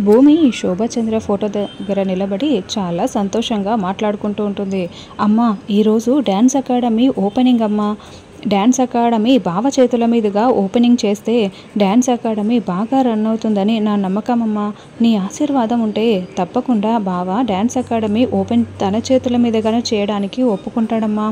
భూమి శోభాచంద్ర ఫోటో దగ్గర నిలబడి చాలా సంతోషంగా మాట్లాడుకుంటూ ఉంటుంది. అమ్మ, ఈరోజు డ్యాన్స్ అకాడమీ ఓపెనింగ్ అమ్మ. డ్యాన్స్ అకాడమీ బావ చేతుల మీదుగా ఓపెనింగ్ చేస్తే డ్యాన్స్ అకాడమీ బాగా రన్ అవుతుందని నా నమ్మకం అమ్మ. నీ ఆశీర్వాదం ఉంటే తప్పకుండా బావ డ్యాన్స్ అకాడమీ ఓపెన్ తన చేతుల మీదుగానే చేయడానికి ఒప్పుకుంటాడమ్మా.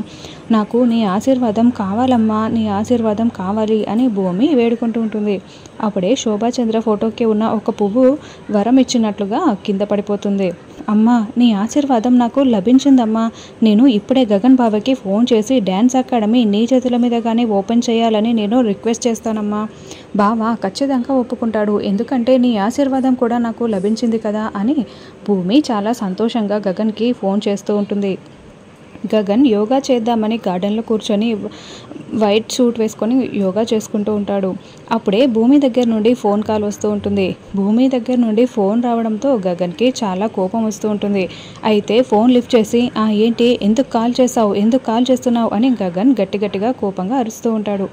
నాకు నీ ఆశీర్వాదం కావాలమ్మా, నీ ఆశీర్వాదం కావాలి అని భూమి వేడుకుంటూ ఉంటుంది. అప్పుడే శోభాచంద్ర ఫోటోకి ఉన్న ఒక పువ్వు వరం ఇచ్చినట్లుగా కింద పడిపోతుంది. అమ్మా, నీ ఆశీర్వాదం నాకు లభించిందమ్మా. నేను ఇప్పుడే గగన్ బాబాకి ఫోన్ చేసి డ్యాన్స్ అకాడమీ నీ చేతుల మీదగానే ఓపెన్ చేయాలని నేను రిక్వెస్ట్ చేస్తానమ్మా. బావ ఖచ్చితంగా ఒప్పుకుంటాడు, ఎందుకంటే నీ ఆశీర్వాదం కూడా నాకు లభించింది కదా అని భూమి చాలా సంతోషంగా గగన్కి ఫోన్ చేస్తూ ఉంటుంది. గగన్ యోగా చేద్దామని గార్డెన్లో కూర్చొని వైట్ సూట్ వేసుకొని యోగా చేసుకుంటూ ఉంటాడు. అప్పుడే భూమి దగ్గర నుండి ఫోన్ కాల్ వస్తూ ఉంటుంది. భూమి దగ్గర నుండి ఫోన్ రావడంతో గగన్కి చాలా కోపం వస్తూ ఉంటుంది. అయితే ఫోన్ లిఫ్ట్ చేసి ఏంటి, ఎందుకు కాల్ చేసావు, ఎందుకు కాల్ చేస్తున్నావు అని గగన్ గట్టిగా కోపంగా అరుస్తూ ఉంటాడు.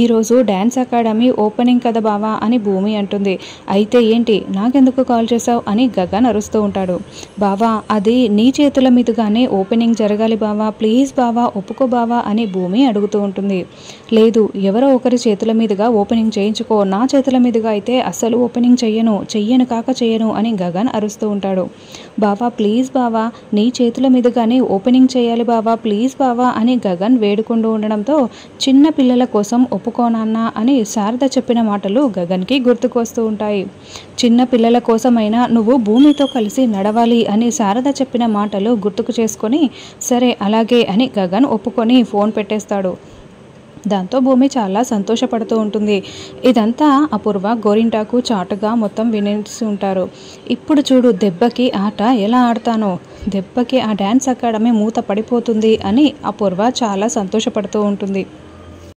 ఈరోజు డ్యాన్స్ అకాడమీ ఓపెనింగ్ కదా బావా అని భూమి అంటుంది. అయితే ఏంటి, నాకెందుకు కాల్ చేసావు అని గగన్ అరుస్తూ ఉంటాడు. బావా, అది నీ చేతుల మీదుగానే ఓపెనింగ్ జరగాలి బావా, ప్లీజ్ బావా ఒప్పుకో బావా అని భూమి అడుగుతూ ఉంటుంది. లేదు, ఎవరో ఒకరి చేతుల మీదుగా ఓపెనింగ్ చేయించుకో, నా చేతుల మీదుగా అయితే అస్సలు ఓపెనింగ్ చెయ్యను అని గగన్ అరుస్తూ ఉంటాడు. బావా ప్లీజ్ బావా, నీ చేతుల మీదుగానే ఓపెనింగ్ చేయాలి బావా, ప్లీజ్ బావా అని గగన్ వేడుకుంటూ ఉండడంతో చిన్న పిల్లల కోసం ఒప్పుకోనన్నా అని శారద చెప్పిన మాటలు గగన్కి గుర్తుకొస్తూ ఉంటాయి. చిన్న పిల్లల కోసమైనా నువ్వు భూమితో కలిసి నడవాలి అని శారద చెప్పిన మాటలు గుర్తుకు చేసుకొని సరే అలాగే అని గగన్ ఒప్పుకొని ఫోన్ పెట్టేస్తాడు. దాంతో భూమి చాలా సంతోషపడుతూ ఉంటుంది. ఇదంతా అపూర్వ గోరింటాకు చాటుగా మొత్తం వినేసి ఉంటారు. ఇప్పుడు చూడు దెబ్బకి ఆట ఎలా ఆడతానో, దెబ్బకి ఆ డ్యాన్స్ అకాడమీ మూత పడిపోతుంది అని అపూర్వ చాలా సంతోషపడుతూ ఉంటుంది.